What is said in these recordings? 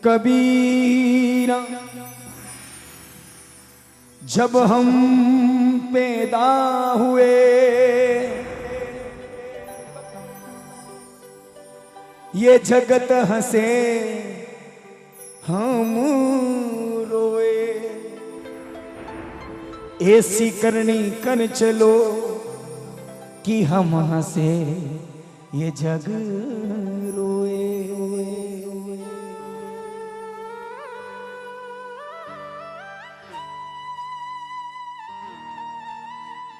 कबीरा जब हम पैदा हुए ये जगत हंसे हम रोए। ऐसी करनी कर चलो कि हम हंसे ये जग रोए।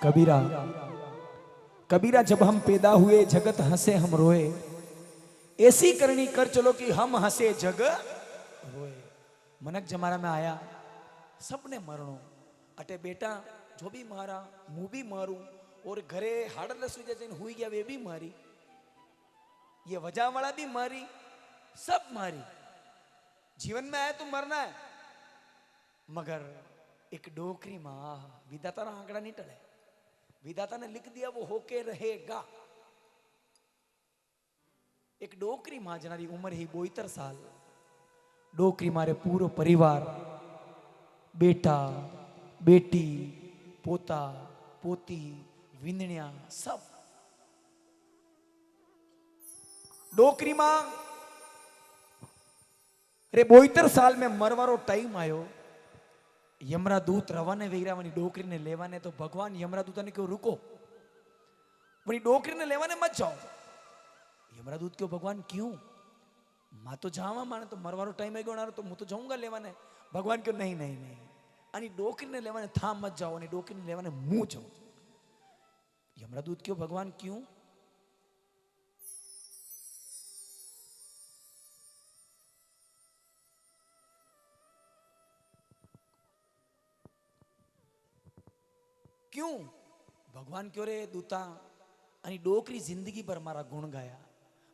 कबीरा कबीरा जब हम पैदा हुए जगत हंसे हम रोए। ऐसी करनी कर चलो कि हम हंसे जग रोए। मनक जमाना में आया सबने मरणो अटे बेटा जो भी मारा मुंह भी मारू और घरे हाड़ लसू जैसे हुई गया वे भी मारी, ये वजह वाला भी मारी, सब मारी। जीवन में आया तो मरना है, मगर एक डोकरी मां विधाता ना आंकड़ा नहीं टले। विधाता ने लिख दिया वो होके रहेगा। एक डोकरी मां जनारी उम्र ही 72 साल। डोकरी मारे पूरो परिवार बेटा बेटी पोता पोती विंदनिया सब। डोकरी मां रे 72 साल में मरवारो टाइम आयो। यमरा दूत रवाने वेरा वनी डोकरी ने लेवाने, तो भगवान यमरा दूत ने क्यों रुको, वनी डोकरी ने लेवाने मत जाओ। यमरा दूत क्यों भगवान क्यों, मां तो जावा माने तो मरवारो टाइम है गयो तो मैं तो जाऊंगा लेवाने। भगवान क्यों नहीं नहीं नहीं अनि डोकरी ने लेवाने था मत जाओ, अनि डोकरी ने लेवाने मुंह जाओ। यमरा दूत क्यों भगवान क्यों, क्यों भगवान क्यों रे दूता। अनि डोकरी जिंदगी भर मारा गुण गाया,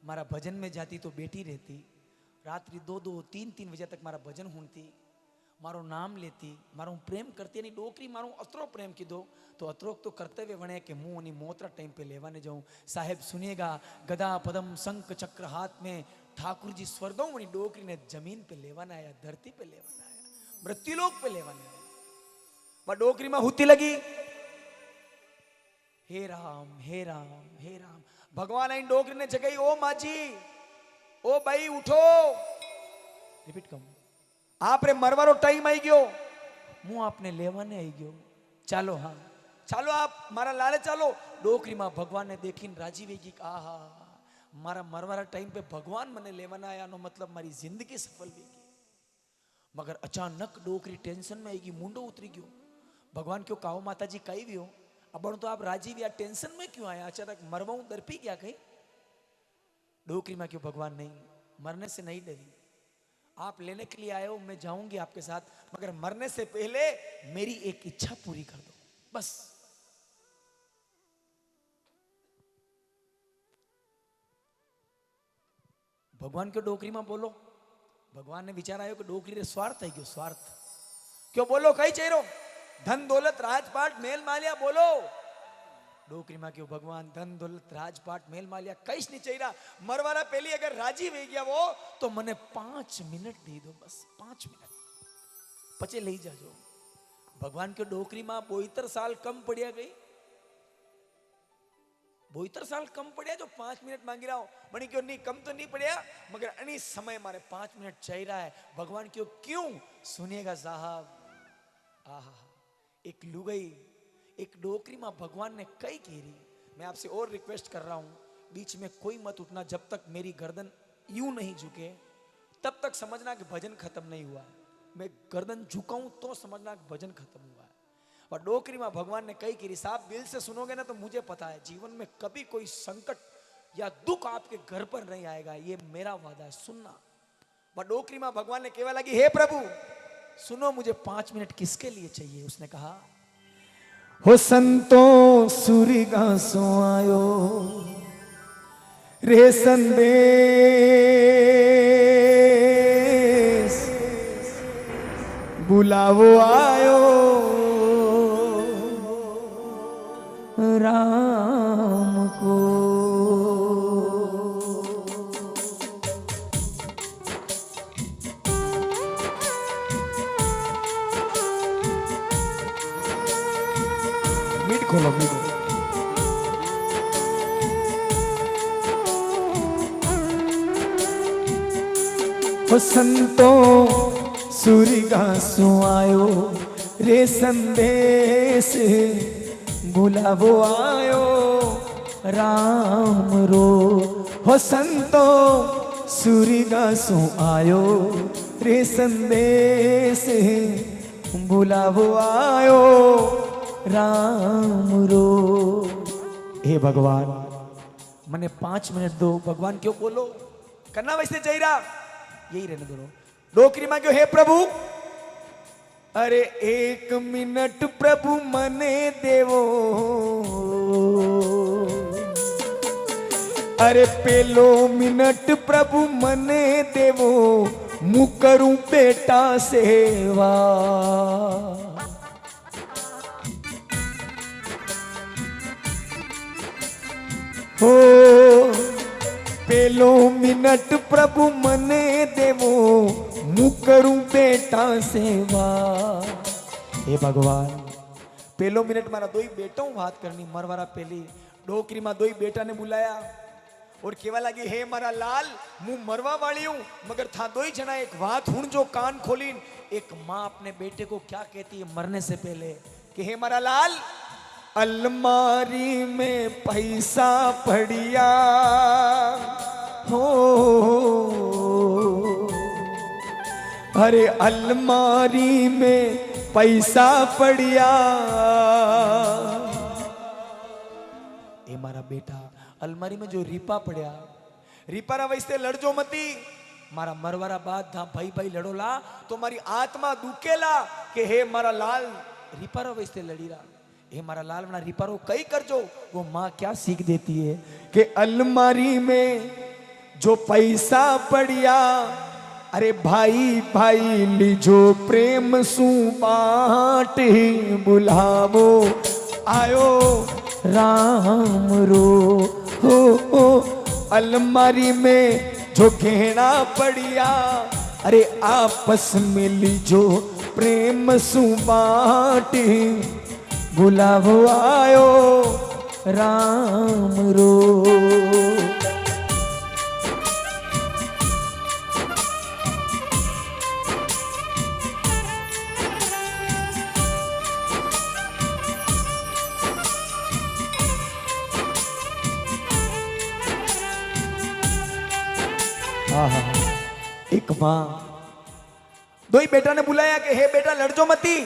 मारा भजन में जाती तो बेटी रहती, रात्रि 2-2 3-3 बजे तक मारा भजन हुनती, मारो नाम लेती, मारो प्रेम करती। यानी डोकरी मारो अतरो प्रेम कीधो तो अतरोक तो कर्तव्य वणे कि मुंह अनि मोतरा टाइम पे लेवाने जाऊं। साहेब सुनिएगा, गदा पदम शंख चक्र हाथ में, ठाकुर जी स्वर्गों वनी डोकरी ने जमीन पे लेवाना आया, धरती पे लेवाना आया, मृत्युलोक पे लेवाना आया। वह डोकरी में हुती लगी, हे राम हे राम हे राम। भगवान आई डोकरी ने जगाई, ओ माजी ओ भाई उठो। रिपीट करूं, आप रे मरवारो टाइम आई गयो, मुंह आपने लेवाने आई गयो, चालो हाँ चालो आप मारा लाले चालो। डोकरी मां भगवान ने देखी राजी वेगी, आहा मारा मरवारा टाइम पे भगवान मने लेवाना आया नो मतलब मारी जिंदगी सफल वेगी। मगर अचानक डोकरी टेंशन में आएगी, मुंडो उतरी गयो। भगवान क्यों काओ माता जी कही भी हो, अब तो आप राजीव या टेंशन में क्यों आया, अचानक मरवाऊं डरपी क्या कहीं। डोकरी में क्यों भगवान नहीं, मरने से नहीं डरी, आप लेने के लिए आए हो, मैं जाऊंगी आपके साथ, मगर मरने से पहले मेरी एक इच्छा पूरी कर दो बस। भगवान क्यों डोकरी में बोलो, भगवान ने विचार आयो कि डोकरी रे स्वार्थ है क्यों, स्वार्थ क्यों बोलो, कई चेहरो धन दौलत राजपाट मेल मालिया बोलो। डोकरी में क्यों भगवान धन दौलत राजपाट मेल मालिया कई नहीं चाहिए, मरवारा पहली अगर राजी हो गया वो तो मने 5 मिनट दे दो बस, 5 मिनट पचे ले जाजो। भगवान के डोकरी में 72 साल कम पड़िया गई, 72 साल कम पड़िया जो 5 मिनट मांगी रहा हूं, बनी क्यों नहीं कम तो नहीं पड़िया, मगर अनी समय मारे 5 मिनट चाहिए रहा है। भगवान क्यों क्यों, सुनिएगा साहब, आहा एक लुगाई एक डोकरी मां भगवान ने कई घेरी। मैं आपसे और रिक्वेस्ट कर रहा हूं, बीच में कोई मत उठना, जब तक मेरी गर्दन यूं नहीं झुके तब तक समझना कि भजन खत्म नहीं हुआ है। मैं गर्दन झुकाऊं तो समझना कि भजन खत्म हुआ है। और डोकरी मां भगवान ने कई घेरी, साहब दिल से सुनोगे ना तो मुझे पता है जीवन में कभी कोई संकट या दुख आपके घर पर नहीं आएगा, ये मेरा वादा है, सुनना। वह डोकरी मां भगवान ने कहवा लगी, हे प्रभु सुनो मुझे 5 मिनट किसके लिए चाहिए। उसने कहा, हो संतो सुरगा सो आयो रे संदेश, बुलावो आयो राम को। खोलो मीको। हो संतो सूरी घासों आयो रे संदेश, बुलावो आयो राम रो। हो संतो सूरी घासों आयो रे संदेश, बुलावो आयो राम रो। हे भगवान मने 5 मिनट दो। भगवान क्यों बोलो करना वैसे चाहिए, यही रहने दो। डोकरी मांगो हे प्रभु, अरे 1 मिनट प्रभु मने देवो, अरे पेलो मिनट प्रभु मने देवो, मु करूं बेटा सेवा। हो पेलो मिनट प्रभु मने देवो, मु करूं बेटा सेवा। हे भगवान पेलो मिनट मारा 2 बेटों बात करनी, मरवारा पहली डोकरी में 2 बेटा ने बुलाया और केवा लगी हे मारा लाल मु मरवा वाली हूं, मगर था 2 जना एक बात हुन जो कान खोली। एक माँ अपने बेटे को क्या कहती है मरने से पहले कि हे मारा लाल, अलमारी में पैसा पड़िया हो, अरे अलमारी में पैसा पड़िया। ए मारा बेटा अलमारी में जो रीपा पड़िया, रीपा रा वैसे लड़जो मती। मारा मरवारा बात था भाई भाई लड़ोला तो मारी आत्मा दुखेला कि हे मारा लाल रीपा रा वैसे लड़ी रहा। हे मारा लाल बना रिपारो कई कर जो। वो माँ क्या सीख देती है कि अलमारी में जो पैसा पड़िया, अरे भाई भाई लीजो प्रेम सु बाट, बुलावो आयो राम रो। हो अलमारी में जो गहना पड़िया, अरे आपस में लीजो प्रेम सु बाट, बुलावो आयो राम रो। एक माँ 2 बेटा ने बुलाया कि हे बेटा लड़जो मती,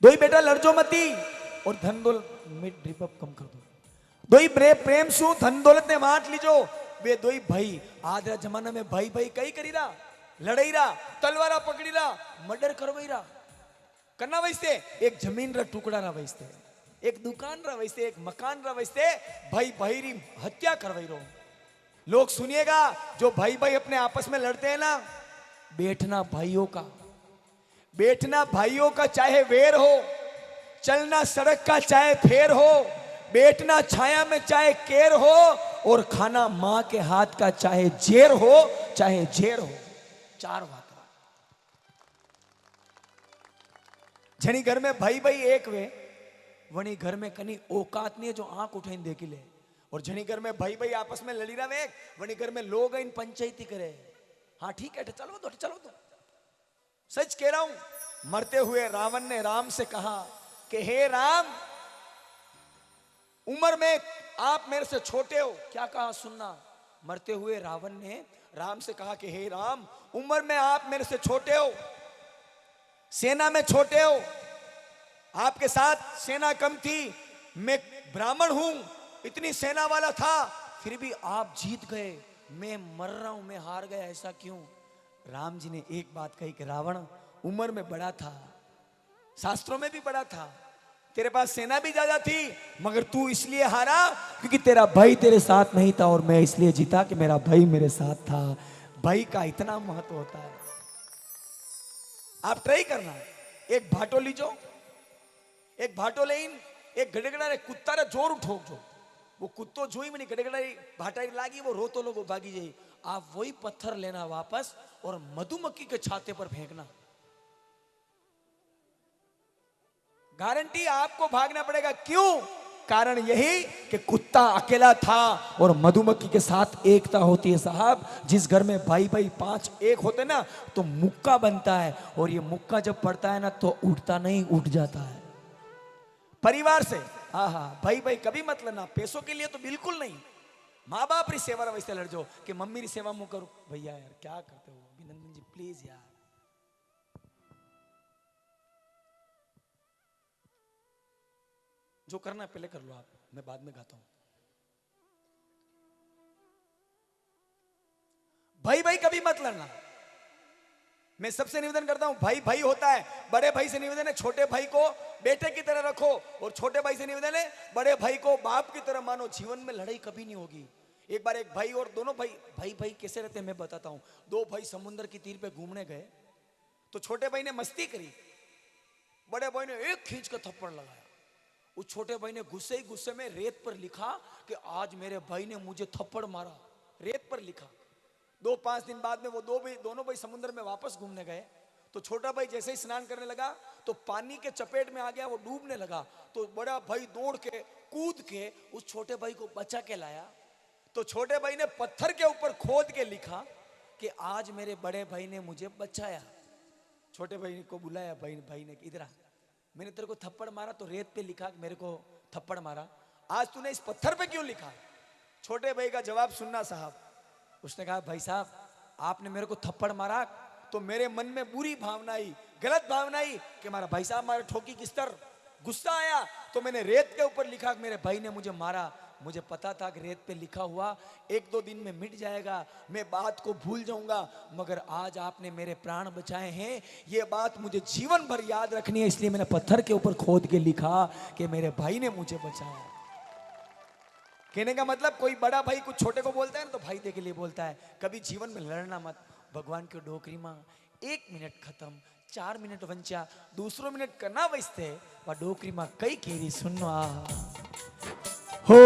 2 बेटा लड़जो मती और धन दौलत मिड रिपअप कम कर दो। 2 प्रेम सु धन दौलत ने बांट लीजो। वे 2 भाई आज जमाना में भाई भाई कई करी रहा, लड़ाई रहा, तलवारा पकड़ी रहा, मर्डर करवाई रहा। करना वैसे एक जमीन रा टुकड़ा रहा, वैसे एक दुकान रहा, वैसे एक मकान रहा, वैसे भाई भाई री हत्या करवाई रहो। लोग सुनिएगा जो भाई भाई अपने आपस में लड़ते हैं ना, बैठना भाइयों का, बैठना भाइयों का चाहे वेर हो, चलना सड़क का चाहे फेर हो, बैठना छाया में चाहे केर हो, और खाना माँ के हाथ का चाहे जेर हो, चाहे जेर हो। 4 बात जनी घर में भाई भाई एक वे वनी घर में कनी औकात नहीं है जो आंख उठाई देखी ले। और जनी घर में भाई भाई आपस में लड़ी रहे वनी घर में लोग इन पंचायती करे। हाँ ठीक है चलो तो चलो तो सच कह रहा हूं। मरते हुए रावण ने राम से कहा कि हे राम, उम्र में आप मेरे से छोटे हो। क्या कहा सुनना। मरते हुए रावण ने राम से कहा कि हे राम, उम्र में आप मेरे से छोटे हो, सेना में छोटे हो, आपके साथ सेना कम थी, मैं ब्राह्मण हूं, इतनी सेना वाला था, फिर भी आप जीत गए, मैं मर रहा हूं, मैं हार गया, ऐसा क्यों। राम जी ने एक बात कही कि रावण उम्र में बड़ा था, शास्त्रों में भी बड़ा था, तेरे पास सेना भी ज्यादा थी, मगर तू इसलिए हारा क्योंकि तेरा भाई तेरे साथ नहीं था, और मैं इसलिए जीता कि मेरा भाई मेरे साथ था। भाई का इतना महत्व होता है। आप ट्राई करना, एक भाटो लीजो, एक भाटो लेन एक गड़गड़ा रे कुत्ता रे जोर ठोक जो, वो कुत्तो जोई में गड़गड़ा भाटा लागी, वो रोतो लोगो भागी जाई। आप वही पत्थर लेना वापस और मधुमक्खी के छाते पर फेंकना। गारंटी आपको भागना पड़ेगा। क्यों? कारण यही कि कुत्ता अकेला था और मधुमक्खी के साथ एकता होती है साहब। जिस घर में भाई भाई 5 एक होते ना तो मुक्का बनता है, और ये मुक्का जब पड़ता है ना तो उठता नहीं, उठ जाता है परिवार से। हाँ हाँ, भाई भाई कभी मत लेना, पैसों के लिए तो बिल्कुल नहीं। माँ बाप री सेवा वैसे लड़ जाओ कि मम्मी री सेवा मुँह करो। भैया यार क्या करते हो अभिनंदन जी, प्लीज यार। जो करना है पहले कर लो आप, मैं बाद में गाता हूं। भाई भाई कभी मत लड़ना। मैं सबसे निवेदन करता हूं, भाई भाई होता है, बड़े भाई से निवेदन है छोटे भाई को बेटे की तरह रखो, और छोटे भाई से निवेदन है बड़े भाई को बाप की तरह मानो। जीवन में लड़ाई कभी नहीं होगी। एक बार एक भाई और दोनों भाई भाई भाई कैसे रहते हैं मैं बताता हूं। दो भाई समुद्र की तीर पे घूमने गए तो छोटे भाई ने मस्ती करी, बड़े भाई ने एक खींच कर थप्पड़ लगाया। उस छोटे भाई ने गुस्से ही गुस्से में रेत पर लिखा कि आज मेरे भाई ने मुझे थप्पड़ मारा, रेत पर लिखा। 2-5 दिन बाद में वो दोनों भाई समुद्र में वापस घूमने गए तो छोटा भाई जैसे ही स्नान करने लगा तो पानी के चपेट में आ गया, वो डूबने लगा। तो बड़ा भाई दौड़ के कूद के उस छोटे भाई को बचा के लाया। तो छोटे भाई ने पत्थर के ऊपर खोद के लिखा कि आज मेरे बड़े भाई ने मुझे बचाया। छोटे भाई को बुलाया, भाई ने इधर आ, मैंने तेरे को थप्पड़ मारा तो रेत पे लिखा कि मेरे को थप्पड़ मारा, आज तूने इस पत्थर पे क्यों लिखा? छोटे भाई का जवाब सुनना साहब। उसने कहा भाई साहब आपने मेरे को थप्पड़ मारा तो मेरे मन में बुरी भावना आई, गलत भावना आई कि हमारा भाई साहब मारे ठोकी किस तरह, गुस्सा आया तो मैंने रेत के ऊपर लिखा कि मेरे भाई ने मुझे मारा। मुझे पता था कि रेत पे लिखा हुआ 1-2 दिन में मिट जाएगा, मैं बात को भूल जाऊंगा, मगर आज आपने मेरे प्राण बचाए हैं, ये बात मुझे जीवन भर याद रखनी है, इसलिए मैंने पत्थर के ऊपर खोद के लिखा कि मेरे भाई ने मुझे बचाया। कहने का मतलब कोई बड़ा भाई कुछ छोटे को बोलता है ना तो भाई दे के लिए बोलता है। कभी जीवन में लड़ना मत। भगवान की डोकरी मां 1 मिनट खत्म, 4 मिनट वंचा, दूसरो मिनट करना वैसे वा डोकरी मां कई केरी सुनो आ हो।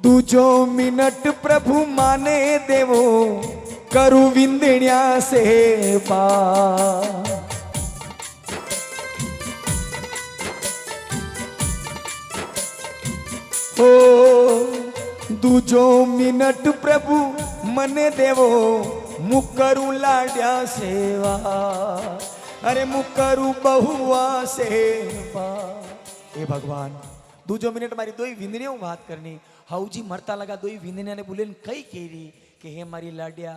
दूजो मिनट प्रभु माने देवो करू विंदण्या सेवा। हो दूजो मिनट प्रभु मने देवो मुकरू लाड्या सेवा। अरे मुकरू बहुआ सेवा। ए भगवान दूजो मिनट मारी दोई विंदनियों बात करनी। हाउजी मरता लगा दोई विंदनिया ने बोले कई केरी कि हे मारी लाड्या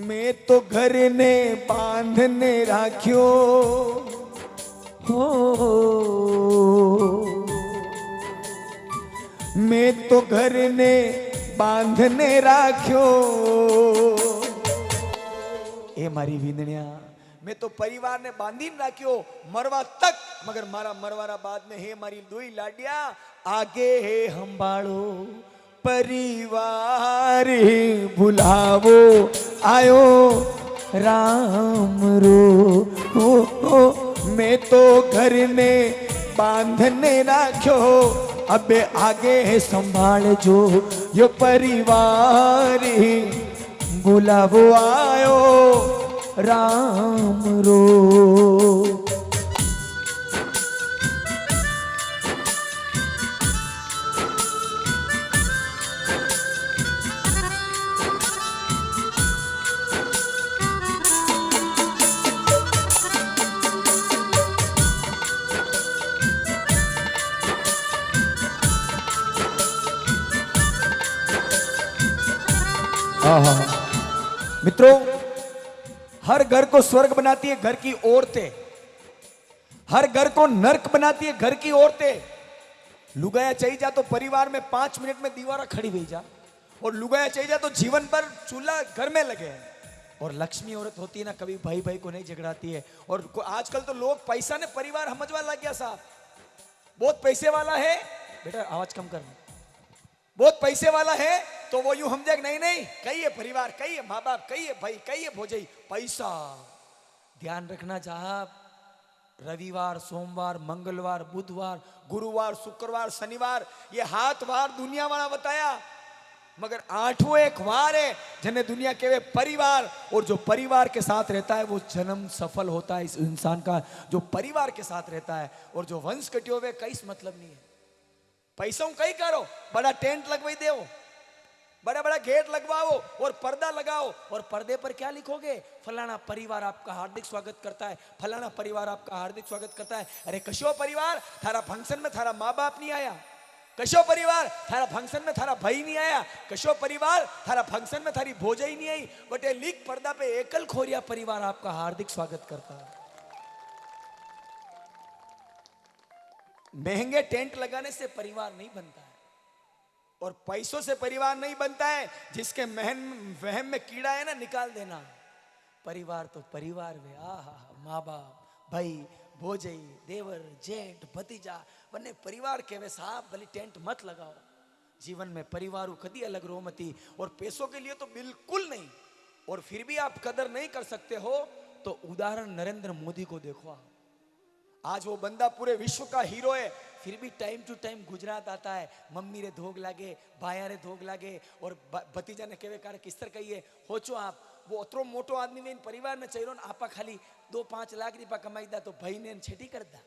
मैं तो घर ने बांधने राख्यो हो। मैं तो घर ने बांधने राख्यो। ए मारी विंदनिया मैं तो परिवार ने बांधी राख्यो मरवा तक, मगर मारा मरवारा बाद में हे मारी दोई लाडिया आगे हे हंबाड़ो परिवार बुलावो आयो राम रो। मैं तो घर ने बांधने राख्यो अबे आगे है संभाल जो यो परिवार बुलावो आयो राम रो। मित्रों हर घर को स्वर्ग बनाती है घर की औरतें, हर घर को नर्क बनाती है घर की औरतें। लुगाया चाहिए जा तो परिवार में 5 मिनट में दीवारा खड़ी हुई जा, और लुगाया चाहिए जा तो जीवन भर चूल्हा घर में लगे। और लक्ष्मी औरत होती है ना कभी भाई भाई को नहीं झगड़ाती है। और आजकल तो लोग पैसा ने परिवार समझवा लग गया साहब। बहुत पैसे वाला है, बेटा आवाज कम करना, बहुत पैसे वाला है तो वो यूं समझे नहीं नहीं कई है परिवार, कई है माँ बाप, कई है भाई, कई है भोजई, पैसा। ध्यान रखना साहब, रविवार सोमवार मंगलवार बुधवार गुरुवार शुक्रवार शनिवार ये हाथ वार दुनिया वाला बताया। मगर आठवां एक वार है जने दुनिया के परिवार, और जो परिवार के साथ रहता है वो जन्म सफल होता है। इस इंसान का जो परिवार के साथ रहता है, और जो वंश कटियो वे कई मतलब नहीं है। पैसों कई करो, बड़ा टेंट लगवाई दो, बड़ा बड़ा गेट लगवाओ और पर्दा लगाओ, और पर्दे पर क्या लिखोगे? फलाना परिवार आपका हार्दिक स्वागत करता है, फलाना परिवार आपका हार्दिक स्वागत करता है। अरे कशो परिवार, थारा फंक्शन में थारा माँ बाप नहीं आया? कशो परिवार, थारा फंक्शन में थारा भाई नहीं आया? कशो परिवार, थारा फंक्शन में थारी भोजाई नहीं आई? बटे लिख पर्दा पे, एकल खोरिया परिवार आपका हार्दिक स्वागत करता है। महंगे टेंट लगाने से परिवार नहीं बनता है, और पैसों से परिवार नहीं बनता है। जिसके वहम में कीड़ा है ना, निकाल देना। परिवार तो परिवार में माँ बाप, भाई, भोजई, देवर, जेठ, भतीजा, बने परिवार के वे साहब। भले टेंट मत लगाओ, जीवन में परिवार कदी अलग रोमती, और पैसों के लिए तो बिल्कुल नहीं। और फिर भी आप कदर नहीं कर सकते हो तो उदाहरण नरेंद्र मोदी को देखो। आज वो बंदा पूरे विश्व का हीरो है, फिर भी टाइम टू टाइम गुजरात आता है। मम्मी रे धोग लागे, भाया रे धोग लागे, और भतीजा ने केवे कार किस तरह कहिए हो चो आप। वो अतरो मोटो आदमी में परिवार ने चाहिए आपा खाली 2-5 लाख रुपया कमाई दा तो भाई ने छेटी कर दा।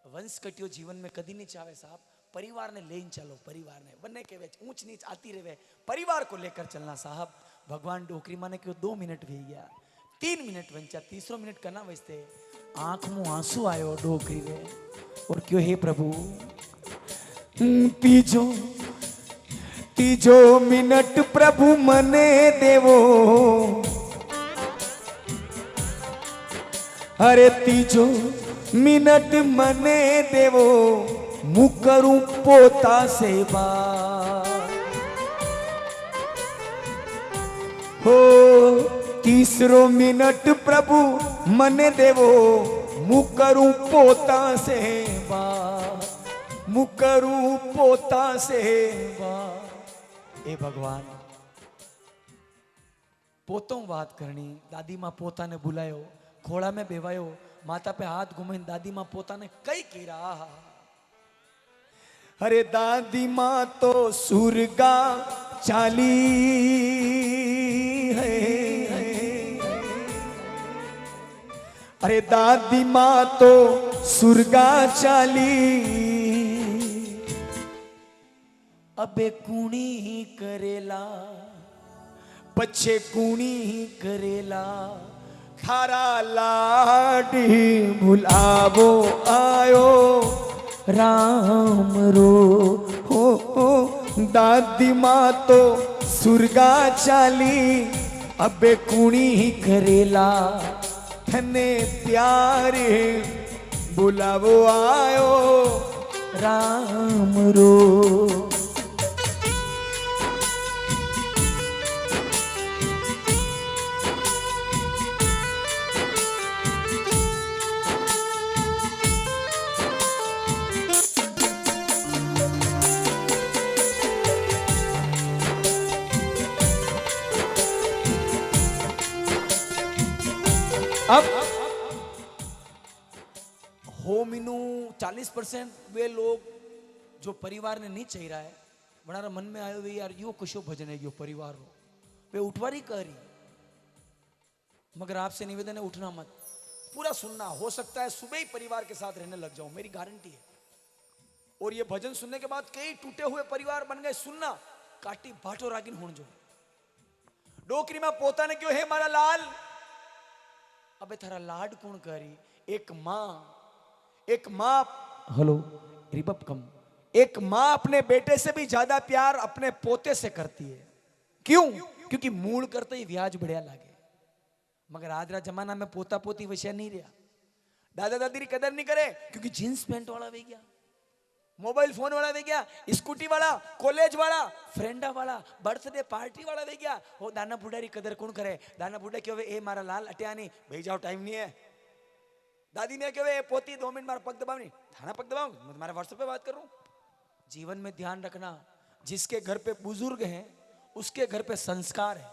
वंश कटियो जीवन में कदी नहीं चाहे साहब। परिवार ने लेन चलो, परिवार ने बने के ऊंच नीच आती रहे, परिवार को लेकर चलना साहब। भगवान डोकरी माने क्यों 2 मिनट भी गया, 3 मिनट बंचा, तीसरो मिनट करना वैसे आंख मुंह आंसू आयो डोकरी रे, और क्यों हे प्रभु तीजो मिनट प्रभु मने देवो। अरे तीजो मिनट मने देवो, मुकरू पोता सेवा। हो तीसरो मिनट प्रभु मने देवो, मुकरू पोता सेवा, मुकरू पोता सेवा। ए भगवान, पोतों बात करनी। दादी माँ पोता ने बुलायो, खोड़ा में बेवायो, माता पे हाथ घुमाई दादी माँ पोता ने कई कीरा। अरे दादी माँ तो सुरगा चाली है, अरे दादी माँ तो सुरगा चाली। अबे कूणी ही करेला, बच्चे कूणी ही करेला, थारा लाडी भुलावो आयो राम रो। हो दादी माँ तो सुरगा चाली, अबे कूणी ही करेला, थने प्यारे बुलावो आयो राम रो। अब होमिनु 40% वे लोग जो परिवार ने नहीं चाहिए है, बड़ा मन में आयो वे यार यो कशो भजन है यो परिवार रो, वे उठवारी करी। मगर आपसे निवेदन है उठना मत, पूरा सुनना। हो सकता है सुबह ही परिवार के साथ रहने लग जाओ, मेरी गारंटी है। और ये भजन सुनने के बाद कई टूटे हुए परिवार बन गए। सुनना, काटी भाटो रागिन होन जो डोकरी में पोता ने क्यों है मारा लाल। अबे थारा लाड कौन करी? एक माँ हेलो रिबब कम, एक माँ अपने बेटे से भी ज्यादा प्यार अपने पोते से करती है। क्यों? क्योंकि मूल करते ही ब्याज बढ़िया लागे। मगर आज रा जमाना में पोता पोती विषय नहीं रहा, दादा दादी की कदर नहीं करे, क्योंकि जींस पैंट वाला वे गया, मोबाइल फोन वाला वे गया, स्कूटी वाला, कॉलेज वाला, फ्रेंडा वाला, बर्थडे पार्टी वाला वे गया। वो दाना बुढ़ा री कदर कौन करे? दाना बुढ़ा क्यों वे ए मारा लाल अटिया नहीं भाई जाओ टाइम नहीं है। दादी ने क्यों वे पोती 2 मिनट मारा पग दबाओ नहीं, थाना पग दबाऊं, मैं तुम्हारे व्हाट्सएप पे बात कर रहा हूं। जीवन में ध्यान रखना, जिसके घर पे बुजुर्ग हैं उसके घर पे संस्कार है,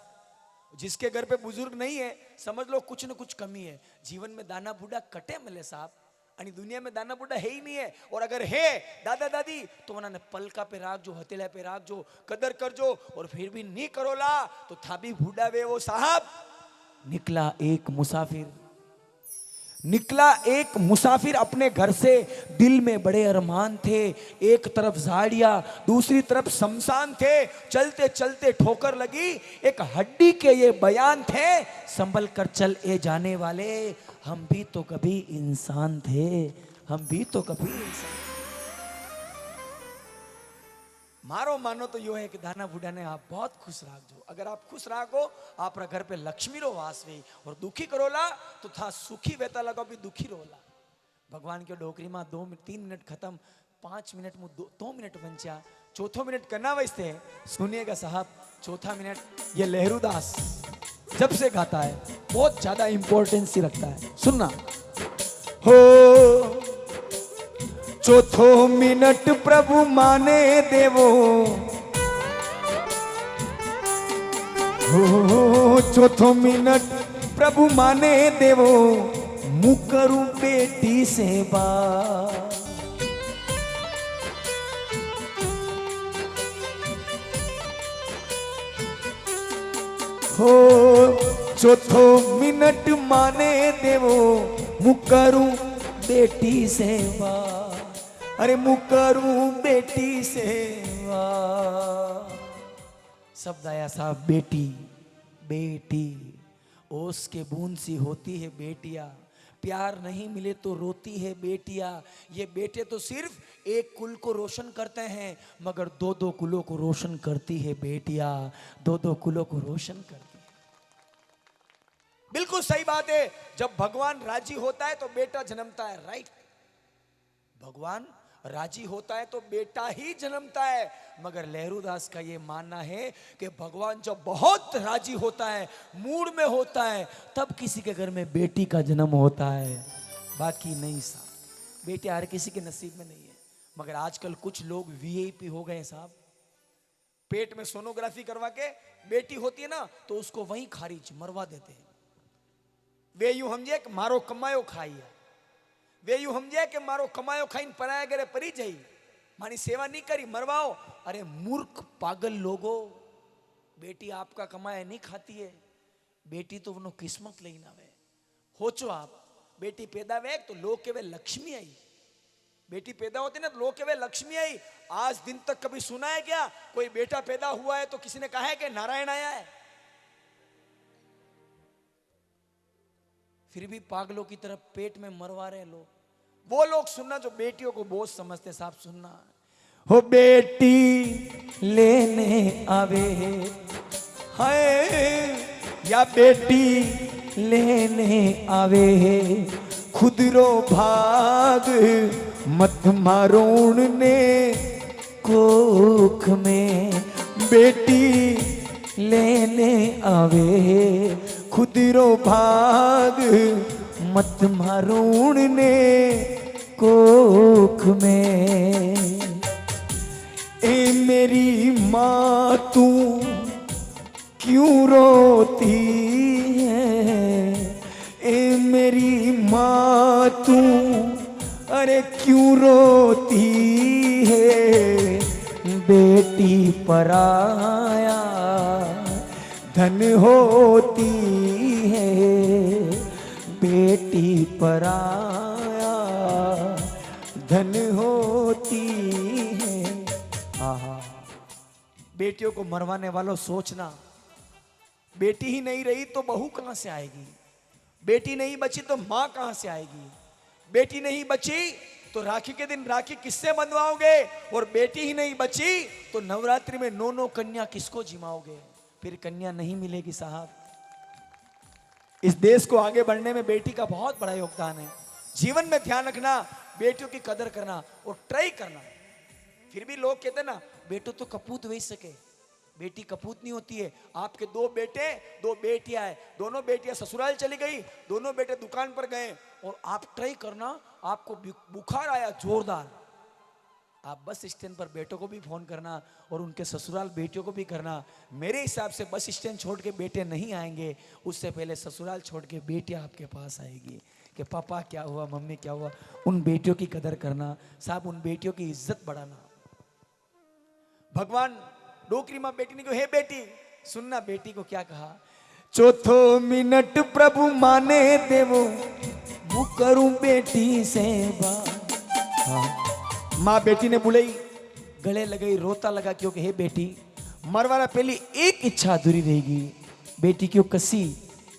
जिसके घर पे बुजुर्ग नहीं है समझ लो कुछ न कुछ कमी है। जीवन में दाना बूढ़ा कटे मिले साहब, आणि दुनिया में दाना बुढ़ा है ही नहीं है, और अगर है दादा दादी तो उन्होंने पलका पे राख जो, हथेला पे राख जो, कदर कर जो, और फिर भी नहीं करोला तो था भी बूढ़ा वे वो साहब। निकला एक मुसाफिर, निकला एक मुसाफिर अपने घर से, दिल में बड़े अरमान थे, एक तरफ झाड़ियां दूसरी तरफ शमशान थे, चलते चलते ठोकर लगी, एक हड्डी के ये बयान थे, संभल कर चल ए जाने वाले, हम भी तो कभी इंसान थे, हम भी तो कभी इंसान। मारो मानो तो यो है कि दाना बूढ़ा ने आप बहुत खुश राखो, अगर आप खुश राखो आप घर पे लक्ष्मी रो वास वे, और दुखी करोला तो था सुखी वेता लगा भी दुखी रोला। भगवान के डोकरी में 3 मिनट खत्म, 5 मिनट में 2 मिनट बंचा, चौथो मिनट करना वैसे सुनिएगा साहब। चौथा मिनट ये लहरूदास जब से गाता है बहुत ज्यादा इंपॉर्टेंस ही रखता है, सुनना। हो चौथो मिनट प्रभु माने देवो, हो चौथो मिनट प्रभु माने देवो, मुकरू बेटी सेवा। हो चौथो मिनट माने देवो, मुकरू बेटी सेवा, अरे मुकरू बेटी सेवा। शब्द आया साहब बेटी, बेटी ओस के बूंद सी होती है बेटिया, प्यार नहीं मिले तो रोती है बेटिया। ये बेटे तो सिर्फ एक कुल को रोशन करते हैं, मगर 2-2 कुलों को रोशन करती है बेटिया, 2-2 कुलों को रोशन करती है। बिल्कुल सही बात है, जब भगवान राजी होता है तो बेटा जन्मता है, राइट। भगवान राजी होता है तो बेटा ही जन्मता है, मगर लहरूदास का ये मानना है कि भगवान जब बहुत राजी होता है, मूड में होता है, तब किसी के घर में बेटी का जन्म होता है, बाकी नहीं साहब। बेटे हर किसी के नसीब में नहीं है, मगर आजकल कुछ लोग वीआईपी हो गए साहब, पेट में सोनोग्राफी करवा के बेटी होती है ना तो उसको वहीं खारिज मरवा देते हैं। वे यूं समझे कि मारो कमायो खाई है, वे यूं समझे कि मारो कमायो खाइन पराया घरे परी जाई, मानी सेवा नहीं करी मरवाओ। अरे मूर्ख पागल लोगो, बेटी आपका कमाया नहीं खाती है, बेटी तो वो किस्मत लेना आवे। होचो आप बेटी पैदा वे तो लोग के वे लक्ष्मी आई, बेटी पैदा होती ना तो लोग के वे लक्ष्मी आई। आज दिन तक कभी सुना है क्या कोई बेटा पैदा हुआ है तो किसी ने कहा है कि नारायण आया है? फिर भी पागलों की तरफ पेट में मरवा रहे लोग। वो लोग सुनना जो बेटियों को बोझ समझते, साहब सुनना। हो बेटी लेने आवे हाय, या बेटी लेने आवे, खुद रो भाग मत मारोण ने कोख में। बेटी लेने आवे, खुद रो भाग मत मारोण ने कोख में। ए मेरी माँ तू क्यों रोती है, ए मेरी माँ तू अरे क्यों रोती है, बेटी पराया धन होती है, बेटी पराया धन होती है। आहा, बेटियों को मरवाने वालों सोचना, बेटी ही नहीं रही तो बहू कहां से आएगी, बेटी नहीं बची तो मां कहां से आएगी, बेटी नहीं बची तो राखी के दिन राखी किससे बंधवाओगे, और बेटी ही नहीं बची तो नवरात्रि में 9 कन्या किसको जिमाओगे, फिर कन्या नहीं मिलेगी साहब। इस देश को आगे बढ़ने में बेटी का बहुत बड़ा योगदान है। जीवन में ध्यान रखना, बेटियों की कदर करना और ट्राई करना। फिर भी लोग कहते ना बेटो तो कपूत वही सके, बेटी कपूत नहीं होती है। आपके 2 बेटे 2 बेटियां है, दोनों बेटियां ससुराल चली गई, दोनों बेटे दुकान पर गए, और आप ट्राई करना, आपको बुखार आया जोरदार, आप बस स्टैंड पर बेटों को भी फोन करना और उनके ससुराल बेटियों को भी करना। मेरे हिसाब से बस स्टैंड छोड़ के बेटे नहीं आएंगे, उससे पहले ससुराल छोड़ के बेटियां आपके पास आएगी। कि पापा क्या हुआ, मम्मी क्या हुआ। उन बेटियों की कदर करना साहब, उन बेटियों की इज्जत बढ़ाना। भगवान डोकरी मां बेटी ने कहा, हे बेटी सुनना, बेटी को क्या कहा, चौथो मिनट प्रभु माने देवो, वो करूं बेटी से बात। हाँ। माँ बेटी ने बुलाई, गले लगाई, रोता लगा, क्योंकि हे बेटी मरवाना पहली एक इच्छा अधूरी रहेगी। बेटी क्यों कसी,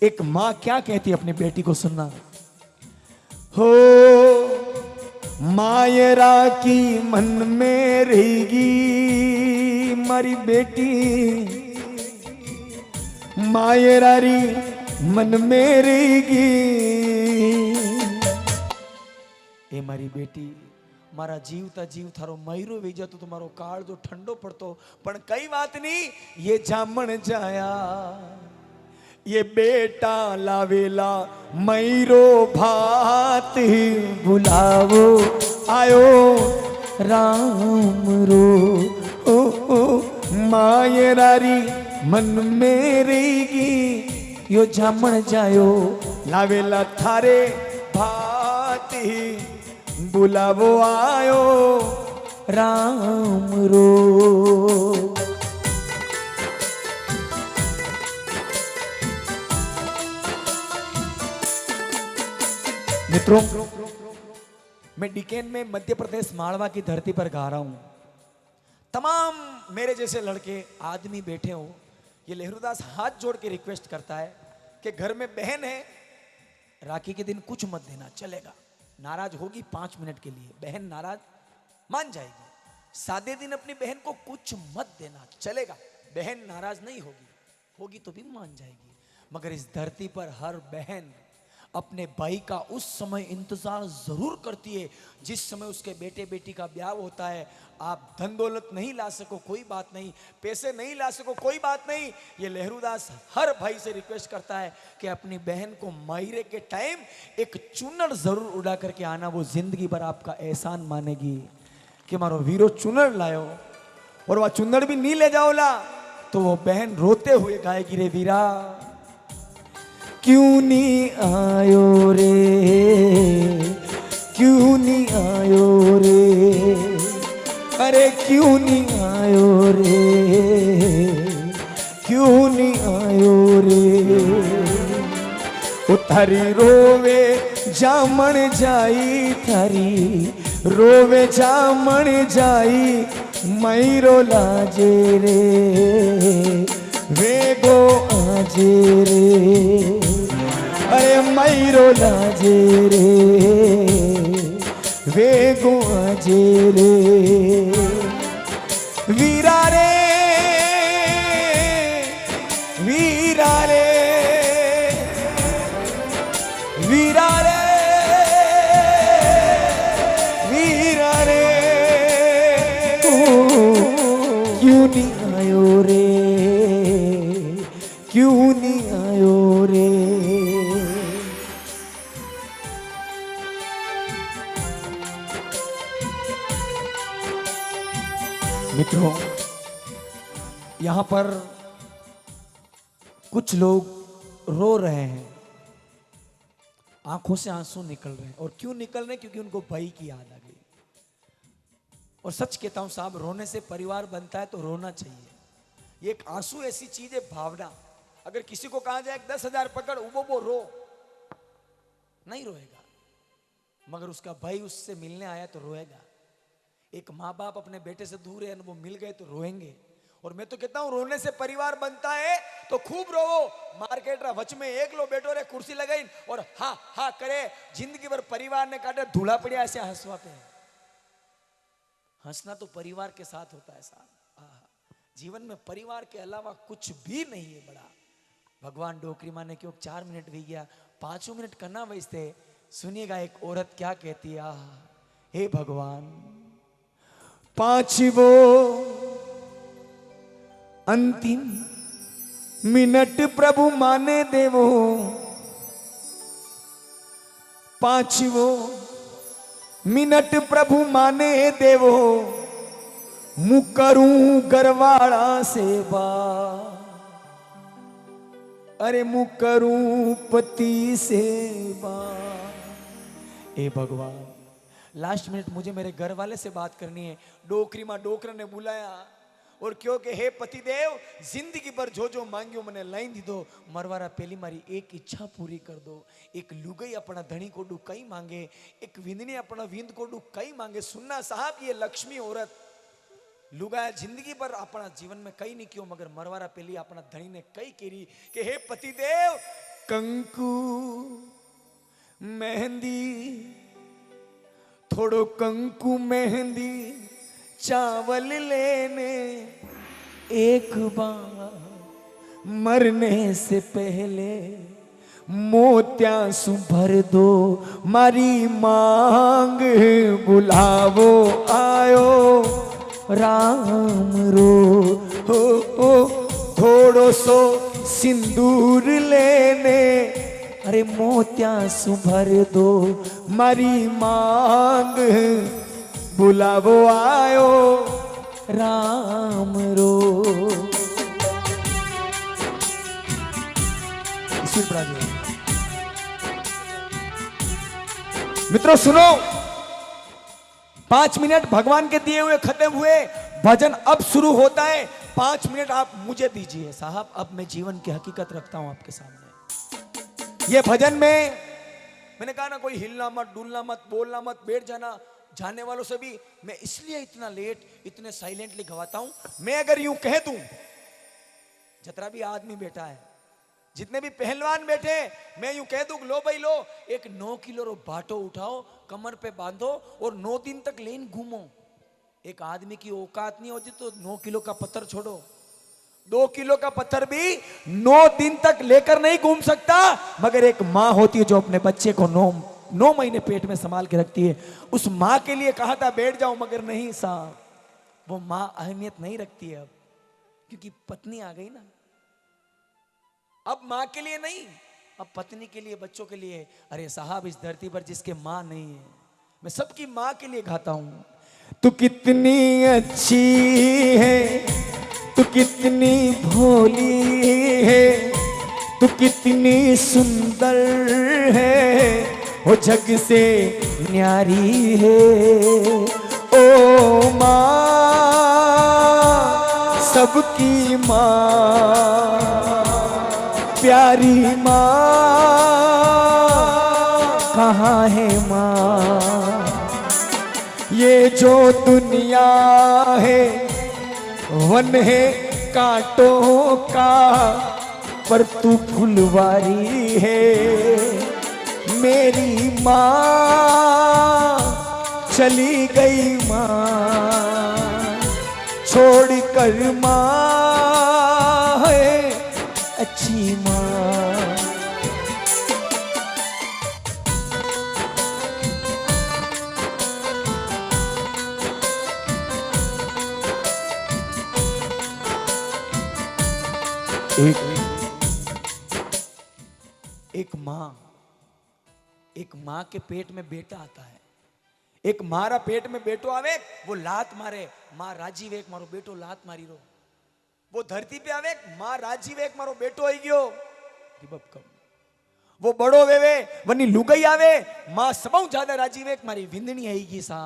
एक माँ क्या कहती है अपनी बेटी को, सुनना। हो मायरा की मन में रहेगी मारी बेटी, मायरारी मन में रहेगी। ए मारी बेटी, मारा जीवता जीव थारो मयूरो वी जातो तो मारो काळ जो ठंडो पड़तो, पण कई बात नहीं, ये जामण जाया, ये बेटा लावेला मयूरो भात, बुलावो आयो राम रो। ओ मायरारी मन में रहेगी, यो जामण जायो लावेला थारे भात, बुलावो आयो राम रो। मित्रों, मैं डिकेन में मध्य प्रदेश मालवा की धरती पर गा रहा हूं। तमाम मेरे जैसे लड़के आदमी बैठे हो, ये लहरूदास हाथ जोड़ के रिक्वेस्ट करता है कि घर में बहन है, राखी के दिन कुछ मत देना, चलेगा, नाराज होगी 5 मिनट के लिए, बहन नाराज मान जाएगी। सादे दिन अपनी बहन को कुछ मत देना, चलेगा, बहन नाराज नहीं होगी, होगी तो भी मान जाएगी। मगर इस धरती पर हर बहन अपने भाई का उस समय इंतजार जरूर करती है जिस समय उसके बेटे बेटी का ब्याह होता है। आप धन दौलत नहीं ला सको कोई बात नहीं, पैसे नहीं ला सको कोई बात नहीं, ये लहरूदास हर भाई से रिक्वेस्ट करता है कि अपनी बहन को मायरे के टाइम एक चुनर जरूर उड़ा करके आना, वो जिंदगी भर आपका एहसान मानेगी कि मारो वीरो चुनर लायो, और वह चुनर भी नहीं ले जाओला तो वो बहन रोते हुए गाएगी, रे वीरा क्यों नहीं आयो रे, क्यों नहीं आयो रे, अरे क्यों नहीं आयो रे, क्यों नहीं आयो रे। ओ थारी रोवे जामण जाई, थारी रोवे जामण जाई, मयूरो लाजे रे, वेगो आजे रे, अरे मयूरो लाजे रे, वेगो आजे रे। वीरा रे, वीरा रे, वीरा रे, वीरा रे, क्यों नहीं आयो रे, क्यों नहीं आयो रे। मित्रों, यहां पर कुछ लोग रो रहे हैं, आंखों से आंसू निकल रहे हैं, और क्यों निकल रहे हैं, क्योंकि उनको भाई की याद आ गई। और सच कहता हूं साहब, रोने से परिवार बनता है तो रोना चाहिए। ये एक आंसू ऐसी चीज है, भावना। अगर किसी को कहा जाए 10,000 पकड़ वो रो, नहीं रोएगा, मगर उसका भाई उससे मिलने आया तो रोएगा। एक माँ बाप अपने बेटे से दूर है, वो मिल गए तो रोएंगे। और मैं तो कहता हूं रोने से परिवार बनता है तो खूब रोवो। मार्केट रा वच में एक लो बैठो रे, कुर्सी लगाई और हा हा करे, जिंदगी भर परिवार ने काटे धूला पड़िया ऐसे हंसवा पे। हंसना तो परिवार के साथ होता है साहब। जीवन में परिवार के अलावा कुछ भी नहीं है बड़ा। भगवान डोकरी माँ ने क्यों 4 मिनट भी गया, 5 मिनट करना वैसे। सुनिएगा एक औरत क्या कहती है, हे भगवान, 5वो अंतिम मिनट प्रभु माने देवो, 5वो मिनट प्रभु माने देवो, मु करूं गरवाड़ा सेवा, अरे मु करूं पति सेवा। ए भगवान, लास्ट मिनट मुझे मेरे घर वाले से बात करनी है। डोकरी मां डोकरा ने बुलाया और क्यों के हे पतिदेव, जिंदगी भर जो जो मांग्यो मैंने लाइन दी दो, मरवारा पहली मारी एक इच्छा पूरी कर दो। एक लुगई अपना धनी को डू कई मांगे, एक विंदनी अपना विंद को डू कई मांगे। सुनना साहब, ये लक्ष्मी औरत लुगाया जिंदगी भर अपना जीवन में कई नहीं क्यों, मगर मरवारा पहली अपना धनी ने कई केरी कि हे पतिदेव, कंकु मेहंदी, थोड़ो कंकु मेहंदी चावल लेने, एक बार मरने से पहले मोत्या सु भर दो, मारी मांग बुलावो आयो राम रो। हो थोड़ो सो सिंदूर लेने, अरे मोत्या सु भर दो, मारी मांग बुलावो आयो राम रो। मित्रों सुनो, 5 मिनट भगवान के दिए हुए खत्म हुए, भजन अब शुरू होता है। 5 मिनट आप मुझे दीजिए साहब, अब मैं जीवन की हकीकत रखता हूं आपके सामने। ये भजन में मैंने कहा ना, कोई हिलना मत, डुलना मत, बोलना मत, बैठ जाना। जाने वालों से भी मैं इसलिए इतना लेट, इतने साइलेंटली गवाता हूं। मैं अगर यूं कह दूं, जितना भी आदमी बैठा है, जितने भी पहलवान बैठे, मैं यूं कह दूं, लो भाई लो, एक 9 किलो रो बाटो उठाओ, कमर पे बांधो और 9 दिन तक लेन घूमो। एक आदमी की औकात नहीं होती तो 9 किलो का पत्थर छोड़ो, 2 किलो का पत्थर भी 9 दिन तक लेकर नहीं घूम सकता। मगर एक माँ होती है जो अपने बच्चे को 9 महीने पेट में संभाल के रखती है। उस माँ के लिए कहा था बैठ जाओ, मगर नहीं साहब, वो माँ अहमियत नहीं रखती है अब, क्योंकि पत्नी आ गई ना। अब माँ के लिए नहीं, अब पत्नी के लिए, बच्चों के लिए। अरे साहब, इस धरती पर जिसके माँ नहीं है, मैं सबकी माँ के लिए गाता हूँ। तू कितनी अच्छी है, तू कितनी भोली है, तू कितनी सुंदर है, वो जग से न्यारी है। ओ माँ, सबकी माँ, प्यारी माँ, कहाँ है माँ। ये जो दुनिया है वन है कांटों का, पर तू फुलवारी है। मेरी माँ चली गई माँ, छोड़ कर माँ है अच्छी माँ। एक माँ के पेट में बेटा आता है। एक मारा पेट में बेटो आवे, वो लात मारे, माँ राजी वेक मारो बेटो लात मारी रो। वो धरती पे आवे, माँ राजी वेक मारो बेटो आई गयो रिबब कम। वो बड़ो वेवे वनी लुगई आवे, माँ सबों ज्यादा राजी वेक मारी विंदनी आईगी सा।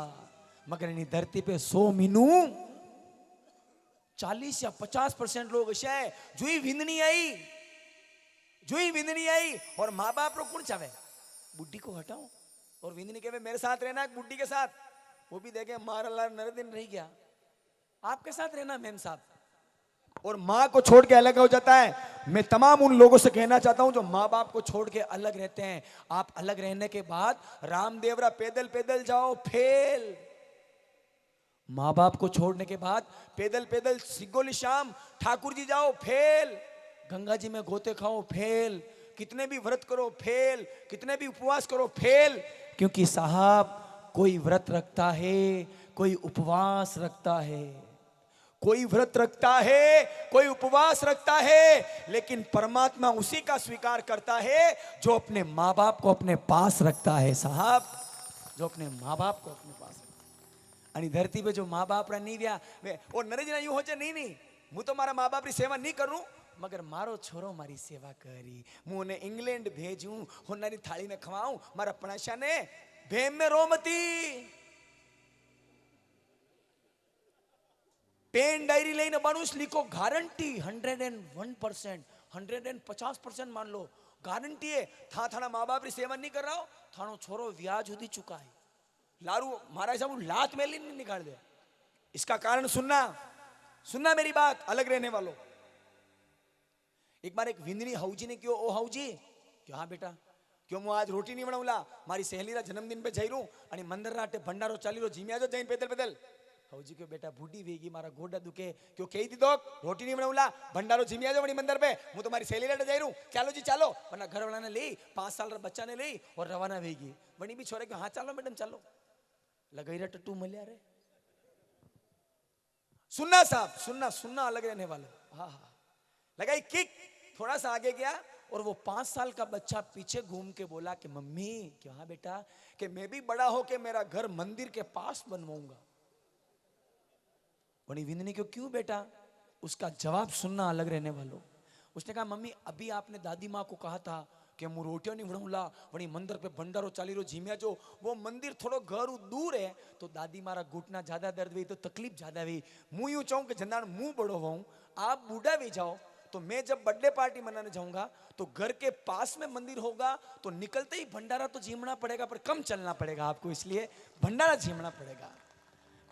मगर इनी धरती पे 100 मीनू 40 या 50% लोग ऐसे है जो ही विंदनी आई और माँ बाप रो कौन चाहे बुढ़ी को हटाओ और विंदनी कहे मेरे साथ रहना है बुढ़ी के साथ। वो भी देखे मारा लाल नरदिन रह गया, आपके साथ रहना मेम साहब। और माँ को छोड़ के अलग हो जाता है। मैं तमाम उन लोगों से कहना चाहता हूं जो माँ बाप को छोड़ के अलग रहते हैं, आप अलग रहने के बाद रामदेवरा पैदल पैदल जाओ फेल। माँ बाप को छोड़ने के बाद पैदल पैदल सिगोली शाम ठाकुर जी जाओ फेल। गंगा जी में गोते खाओ फेल। कितने भी व्रत करो फेल, कितने भी उपवास करो फेल। क्योंकि साहब कोई व्रत रखता है, कोई उपवास रखता है, कोई व्रत रखता है, कोई उपवास रखता है, लेकिन परमात्मा उसी का स्वीकार करता है जो अपने माँ बाप को अपने पास रखता है। साहब जो अपने माँ बाप को अपने पास रखता है। धरती पे जो माँ बाप नहीं व्या और नरेश यूं हो नहीं હું તો મારા મા બાપની સેવા નહીં કરું મગર મારો છોરો મારી સેવા કરી। હું એને ઇંગ્લેન્ડ ભેજું, હોનારી થાળીને ખવાઉં, મારા પણાશાને भेम में रो मती। पेन डायरी लेने बानुस लिखो गारंटी 101%, 150% मान लो गारंटी है। था थाना माँ बाप री सेवा नहीं कर रहा हो, थानो छोरो व्याज उदी चुका है। लारू महाराज साहब लात में नहीं निकाल दे। इसका कारण सुनना, सुनना मेरी बात, अलग रहने वालों। एक बार एक विंदनी हाउजी ने क्यों, ओ हाउजी क्यों, हाँ बेटा क्यों मु आज रोटी नहीं बनाऊला, मारी सहेली रा जन्मदिन पे जाई रू आणि मंदिर राटे भंडारो चाली रो जीम्या जो जैन पैदल पैदल। हाउजी क्यों बेटा बूढ़ी वेगी मारा गोडा दुखे क्यों कही दी दो रोटी नहीं बनाऊला भंडारो जीम्या जो बड़ी मंदिर पे, मु तो मारी सहेली राटे जाई रू, चलो जी चलो। वरना घर वाला ने ली 5 साल रा बच्चा ने ली और रवाना वेगी। वनी भी छोरे क्यों, हाँ चलो मैडम चलो। लगाई रा टट्टू मल्या रे। सुनना साहब, सुनना सुनना, अलग रहने वाले। हाँ हाँ, लगाई किक, थोड़ा सा आगे गया और वो 5 साल का बच्चा पीछे घूम के बोला कि मम्मी क्या, हाँ बेटा, कि मैं भी बड़ा हो के मेरा घर मंदिर के पास बनवाऊंगा। बड़ी विंदनी क्यों, क्यों बेटा? उसका जवाब सुनना, अलग रहने वालों। उसने कहा मम्मी अभी आपने दादी माँ को कहा था कि मु रोटियों नहीं बनाऊला, वही मंदिर पे भंडारो चाली रो जीम्या जो, वो मंदिर थोड़ो घर दूर है तो दादी मारा घुटना ज्यादा दर्द हुई तो तकलीफ ज्यादा हुई। मुँह यूं चाहूँ कि जनान मुंह बड़ो हूँ, आप बूढ़ा भी जाओ तो मैं जब बर्थडे पार्टी मनाने जाऊंगा तो घर के पास में मंदिर होगा तो निकलते ही भंडारा तो झीमना पड़ेगा पर कम चलना पड़ेगा आपको, इसलिए भंडारा झीमना पड़ेगा।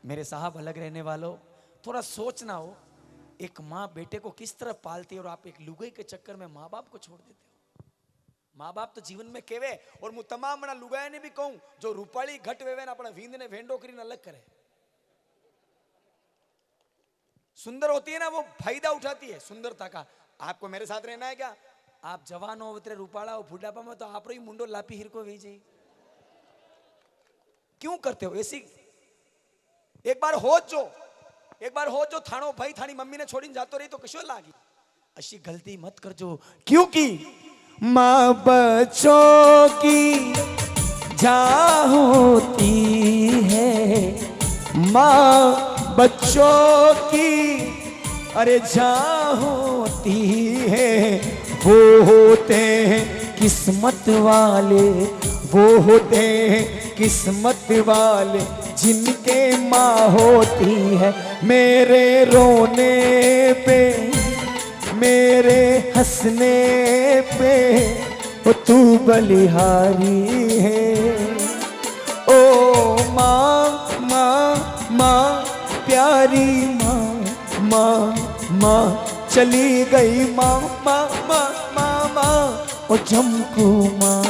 मेरे साहब अलग रहने वालों, थोड़ा सोचना हो, एक माँ बेटे को किस तरह पालती है और आप एक लुगाई के चक्कर में माँ बाप को छोड़ देते हो। माँ बाप तो जीवन में केवे, और मु तमाम मना लुगाई ने भी कहूं जो रूपाली घट वेवे ना अपना वींद ने वेंडो करीने अलग करे। सुंदर होती है ना वो फायदा उठाती है सुंदरता का। आपको मेरे साथ रहना है क्या? आप जवान हो उतरे रूपाला हो बुढ़ापा में तो आप ही मुंडो लापी हिरको वे जाई, क्यों करते हो ऐसी? एक बार हो जो थानो भाई थानी मम्मी ने छोड़ी जातो रही तो कशो लागी, अशी गलती मत करजो। क्योंकि माँ बच्चों की जहाँ होती है, माँ बच्चों की अरे जहाँ होती है, वो होते हैं किस्मत वाले, वो होते हैं किस्मत वाले जिनके माँ होती है। मेरे रोने पे मेरे हंसने पे वो तू बलिहारी है। ओ माँ माँ माँ प्यारी माँ माँ माँ चली गई माँ माँ माँ माँ माँ ओ जमकू माँ।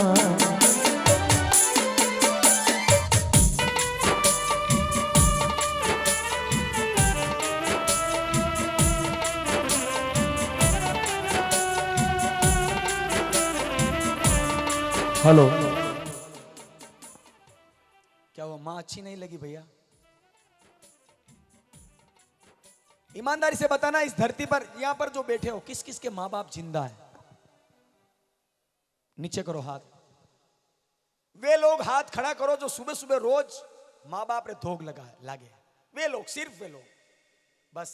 हेलो, क्या वो माँ अच्छी नहीं लगी भैया? ईमानदारी से बताना, इस धरती पर यहां पर जो बैठे हो किस किस के माँ बाप जिंदा है? नीचे करो हाथ। वे लोग हाथ खड़ा करो जो सुबह सुबह रोज माँ बाप रे धोग लागे। वे लोग, सिर्फ वे लोग, बस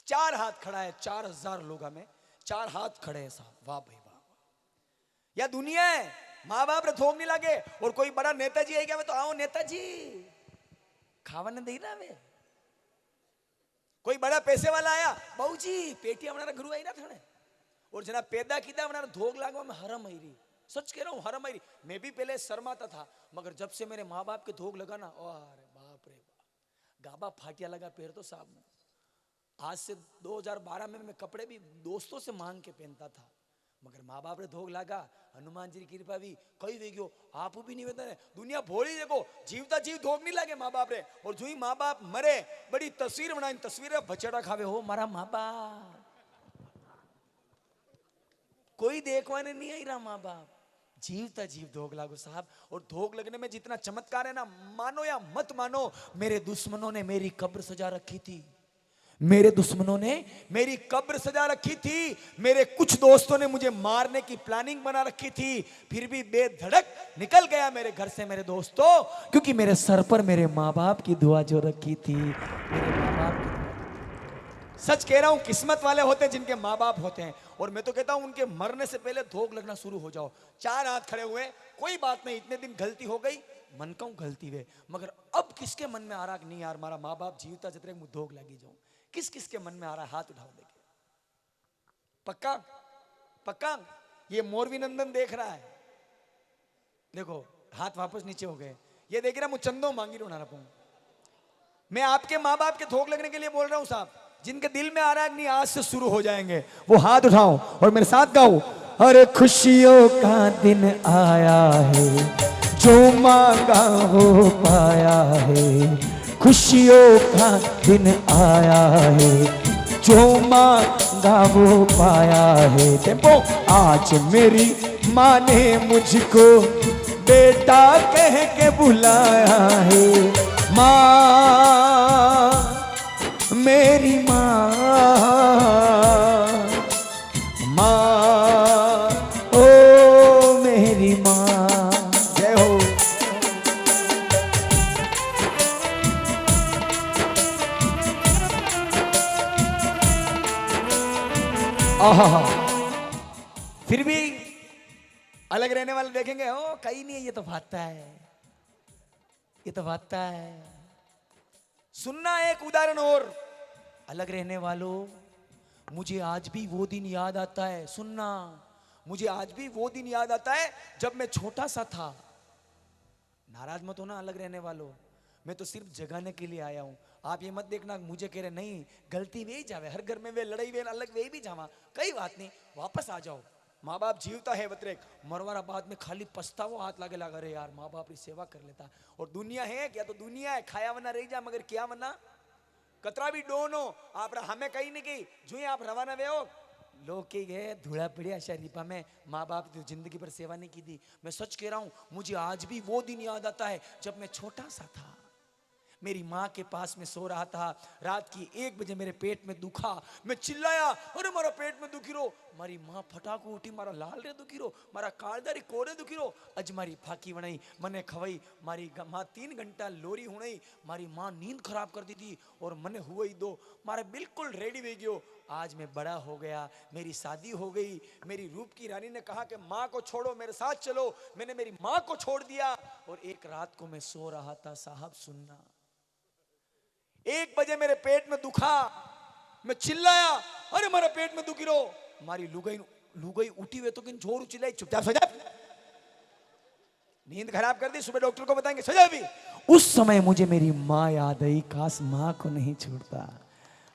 4 हाथ खड़ा है। 4000 लोगों में 4 हाथ खड़े हैं साहब। वाह भाई वाह। या दुनिया है, माँ बाप रे थोक नहीं लगे और कोई बड़ा नेताजी है क्या? तो आओ नेताजी खावा ने दे रहा वे। कोई बड़ा पैसे वाला आया, बाबू जी पेटी हमारा गुरु आई ना थाने, और जना पैदा किया हमारा धोग लागवा में हरम आई रही। सच कह रहा हूँ, हरम आई रही। मैं भी पहले शर्माता था, मगर जब से मेरे माँ बाप के धोग लगा ना, अरे बाप रे बाप, गाबा फाटिया लगा पैर तो साहब। आज से 2012 में मैं कपड़े भी दोस्तों से मांग के पहनता था, मगर माँ बाप रे धोग लागा। हनुमान जी की कृपा भी कई वेग्यो, आप भी निवेदन है। दुनिया भोली देखो, जीवता जीव धोग नहीं लागे माँ बाप रे। और जो ही माँ बाप मरे, बड़ी तस्वीर बनाई, तस्वीर बचड़ा खावे हो मारा माँ बाप, कोई देखवाने नहीं आई रहा माँ बाप। जीवता जीव धोग लागो साहब। और धोग लगने में जितना चमत्कार है ना, मानो या मत मानो, मेरे दुश्मनों ने मेरी कब्र सजा रखी थी। मेरे दुश्मनों ने मेरी कब्र सजा रखी थी। मेरे कुछ दोस्तों ने मुझे मारने की प्लानिंग बना रखी थी, फिर भी बेधड़क निकल गया मेरे घर से मेरे दोस्तों, क्योंकि मेरे सर पर मेरे माँ बाप की दुआ जो रखी थी, मेरे माँ बाप की। सच कह रहा हूं, किस्मत वाले होते हैं जिनके माँ बाप होते हैं। और मैं तो कहता हूं उनके मरने से पहले धोख लगना शुरू हो जाओ। चार हाथ खड़े हुए, कोई बात नहीं, इतने दिन गलती हो गई, मन कहूं गलती वे, मगर अब किसके मन में आ रहा कि नहीं यार मारा माँ बाप जीवता जतरे मुंह धोख लगी जाऊं, किस किस के मन में आ रहा है? हाथ उठाओ देखे। पक्का पक्का? ये मोरवी नंदन देख रहा है, देखो हाथ वापस नीचे हो गए। ये देख रहा, मुझ चंदो मांगी रो ना पाऊं। मैं आपके माँ बाप के धोख लगने के लिए बोल रहा हूं साहब। जिनके दिल में आ रहा है कि नहीं आज से शुरू हो जाएंगे, वो हाथ उठाओ और मेरे साथ गाओ। अरे खुशियों का दिन आया है, जो मांगा हो पाया है। खुशियों का दिन आया है, जो मांगा वो पाया है। टेम्पो। आज मेरी माँ ने मुझको बेटा कह के बुलाया है। माँ, मेरी माँ, माँ, ओ मेरी माँ, जय हो। आहा, फिर भी अलग रहने वाले देखेंगे, ओ कहीं नहीं है, ये तो भागता है, ये तो भागता है। सुनना एक उदाहरण और, अलग रहने वालों, मुझे आज भी वो दिन याद आता है। सुनना, मुझे आज भी वो दिन याद आता है जब मैं छोटा सा था। नाराज मत होना अलग रहने वालों, मैं तो सिर्फ जगाने के लिए आया हूं। आप ये मत देखना मुझे कह रहे नहीं गलती वे ही जावे, हर घर में वे लड़ाई वे अलग वे भी जावा, कई बात नहीं, वापस आ जाओ। माँ बाप जीवता है बतरेक, मरवारा बाद में खाली पछतावो हाथ लागे लगा रे यार माँ बाप की सेवा कर लेता। और दुनिया है क्या? तो दुनिया है, खाया वना रही जा मगर क्या वना कतरा भी डोनो आप हमें कहीं नहीं की जो आप रवाना वे हो। लोग के गए धूड़ा पड़िया शरीफा में, माँ बाप की जिंदगी पर सेवा नहीं की थी। मैं सच कह रहा हूं, मुझे आज भी वो दिन याद आता है जब मैं छोटा सा था, मेरी माँ के पास में सो रहा था। रात की 1 बजे मेरे पेट में दुखा, मैं चिल्लाया अरे मारा पेट में दुखी रो। मारी माँ फटाको उठी, मारा लाल रे दुखी रो, मारा कालदारी कोरे दुखी रो। अज मारी फाकी वणाई मने खवाई, मारी माँ 3 घंटा लोरी हुई। मारी माँ नींद खराब कर दी थी और मने हुआ ही दो, मारे बिल्कुल रेडी हो गयो। आज मैं बड़ा हो गया, मेरी शादी हो गई। मेरी रूप की रानी ने कहा कि माँ को छोड़ो मेरे साथ चलो, मैंने मेरी माँ को छोड़ दिया। और एक रात को मैं सो रहा था साहब, सुनना 1 बजे मेरे पेट में दुखा, मैं चिल्लाया अरे मेरा पेट में दुखी रो। मारी लुगाई उठी हुए तो किन जोर चिल्लाई चुपचाप सो जा, नींद खराब कर दी, सुबह डॉक्टर को बताएंगे सजा भी। उस समय मुझे मेरी माँ याद आई, काश माँ को नहीं छोड़ता।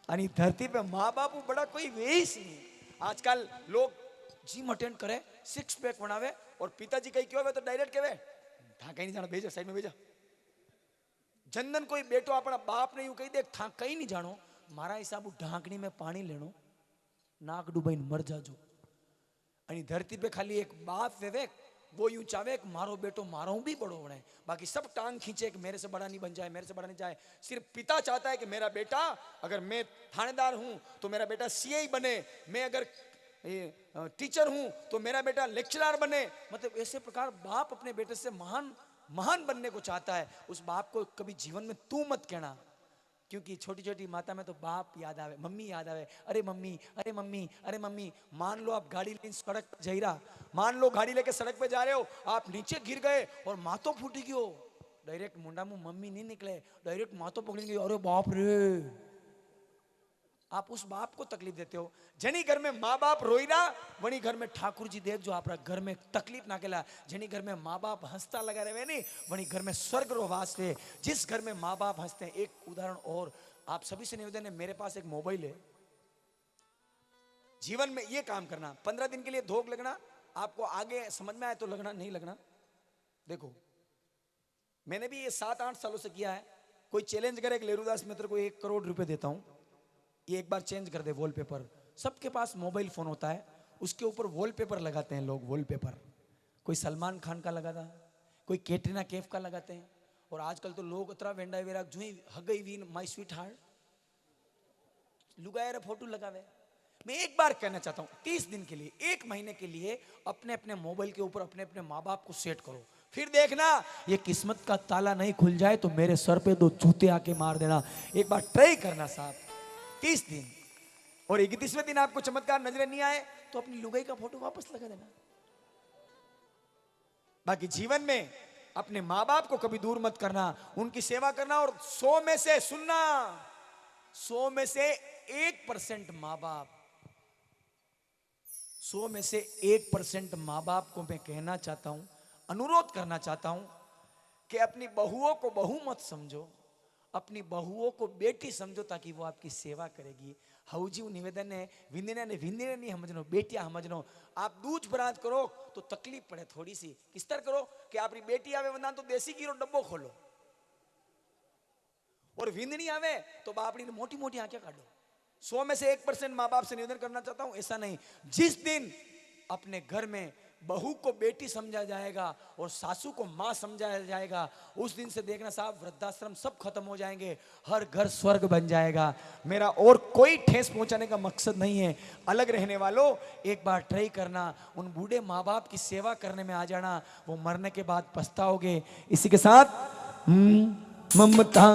अनि धरती पे माँ बाप बड़ा कोई वेश नहीं। आजकल लोग जिम अटेंड करे, 6 पैक बनावे और पिताजी कहीं क्यों तो डायरेक्ट कहे था कहीं नहीं जाना, भेजो साइड में भेजो। जनधन कोई बेटो अपना बाप ने यूं कही देख था कहीं नहीं जानो, मारा हिसाब ढांकनी में पानी लेनो, नाक डूबाई मर जाजो। अनि धरती पे खाली एक बाप विवेक, वो यूं चाहे कि मारो बेटो मारो भी बड़ो बने, बाकी सब टांग खींचे कि मेरे से बड़ा नहीं बन जाए, मेरे से बड़ा नहीं जाए। सिर्फ पिता चाहता है कि मेरा बेटा, अगर मैं थानेदार हूं तो मेरा बेटा सीआई बने, मैं अगर टीचर हूं तो मेरा बेटा लेक्चरर बने। मतलब ऐसे प्रकार बाप अपने बेटे से महान महान बनने को चाहता है। उस बाप को कभी जीवन में तू मत कहना, क्योंकि छोटी छोटी माता में तो बाप याद आवे, मम्मी याद आवे, अरे मम्मी अरे मम्मी अरे मम्मी। मान लो आप गाड़ी लेके सड़क पर जा रहा, मान लो गाड़ी लेके सड़क पे जा रहे हो, आप नीचे गिर गए और मातो फूटी गयो, डायरेक्ट मुंडा मुंह मम्मी नहीं निकले, डायरेक्ट मातो पकड़ेंगे, अरे बाप रे। आप उस बाप को तकलीफ देते हो। जनी घर में माँ बाप रोई रहा, वनी घर में ठाकुर जी देख जो आप घर में तकलीफ ना केला। जनी घर में माँ बाप हंसता लगा रहे नहीं, वनी घर में स्वर्ग रो वास है। जिस घर में माँ बाप हंसते हैं, एक उदाहरण और आप सभी से निवेदन है, मेरे पास एक मोबाइल है। जीवन में ये काम करना, 15 दिन के लिए धोख लगना, आपको आगे समझ में आए तो लगना, नहीं लगना। देखो मैंने भी ये 7-8 सालों से किया है। कोई चैलेंज करे कि लेरूदास मित्र को 1 करोड़ रुपए देता हूं, ये एक बार चेंज कर दे वॉलपेपर। सबके पास मोबाइल फोन होता है, उसके ऊपर वॉलपेपर लगाते हैं लोग। वॉलपेपर कोई सलमान खान का लगाता है, कोई कैटरीना कैफ का लगाते हैं, और आजकल तो लोग उतरा वेंडा वेरा जुई हगई वीन माय स्वीट हार्ट लुगाए फोटो लगावे। मैं एक बार कहना चाहता हूं, 30 दिन के लिए, 1 महीने के लिए अपने अपने मोबाइल के ऊपर अपने अपने माँ बाप को सेट करो। फिर देखना ये किस्मत का ताला नहीं खुल जाए तो मेरे सर पे 2 जूते आके मार देना। एक बार ट्राई करना साहब, 30 दिन और 31वें दिन आपको चमत्कार नजर नहीं आए तो अपनी लुगाई का फोटो वापस लगा देना। बाकी जीवन में अपने माँ बाप को कभी दूर मत करना, उनकी सेवा करना। और 100 में से सुनना, 100 में से 1% माँ बाप, 100 में से 1% माँ बाप को मैं कहना चाहता हूं, अनुरोध करना चाहता हूं कि अपनी बहुओं को बहू मत समझो, अपनी बहुओं को बेटी समझो, ताकि वो आपकी सेवा करेगी। हवजी निवेदन है, विंदने ने विंदने नहीं समझनो, बेटिया समझनो। आप दूज बरात करो तो तकलीफ पड़े थोड़ी सी, किस तरह करो कि आपकी बेटी आवे वंदान तो देसी घी रो डब्बो खोलो, और विंदनी आवे तो बापड़ी ने मोटी मोटी आंखें काटो। 100 में से 1% माँ बाप से निवेदन करना चाहता हूं, ऐसा नहीं। जिस दिन अपने घर में बहू को बेटी समझा जाएगा और सासू को माँ समझाया जाएगा, उस दिन से देखना साहब वृद्धाश्रम सब खत्म हो जाएंगे, हर घर स्वर्ग बन जाएगा। मेरा और कोई ठेस पहुंचाने का मकसद नहीं है। अलग रहने वालों, एक बार ट्राई करना, उन बूढ़े माँ बाप की सेवा करने में आ जाना, वो मरने के बाद पछताओगे। इसी के साथ ममता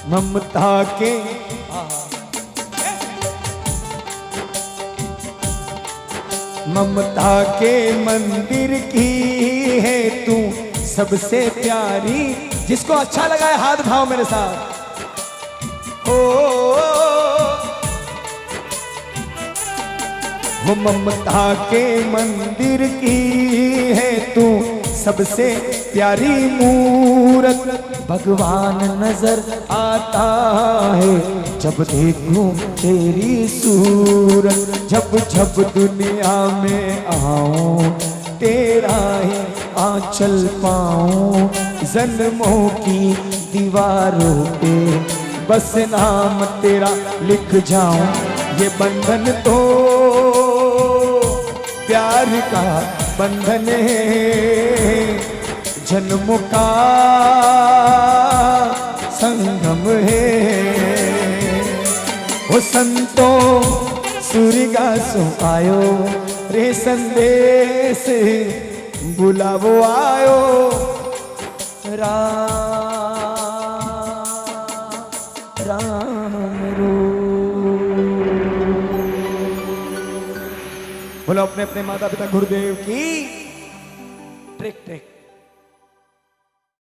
ममता के ममता के मंदिर की है तू सबसे प्यारी। जिसको अच्छा लगा है हाथ उठाओ मेरे साथ। वो ममता के मंदिर की है तू सबसे प्यारी मूरत, भगवान नजर आता है जब देखूं तेरी सूरत। जब जब दुनिया में आऊं तेरा ही आंचल पाऊं, जन्मों की दीवारों पे बस नाम तेरा लिख जाऊं। ये बंधन तो प्यार का बंधन है, जन्मों का संगम है। वो संतों सूरिगा सो आयो रे संदेश बुलावो आयो, राम रो। बोलो अपने अपने माता पिता गुरुदेव की। Trick trick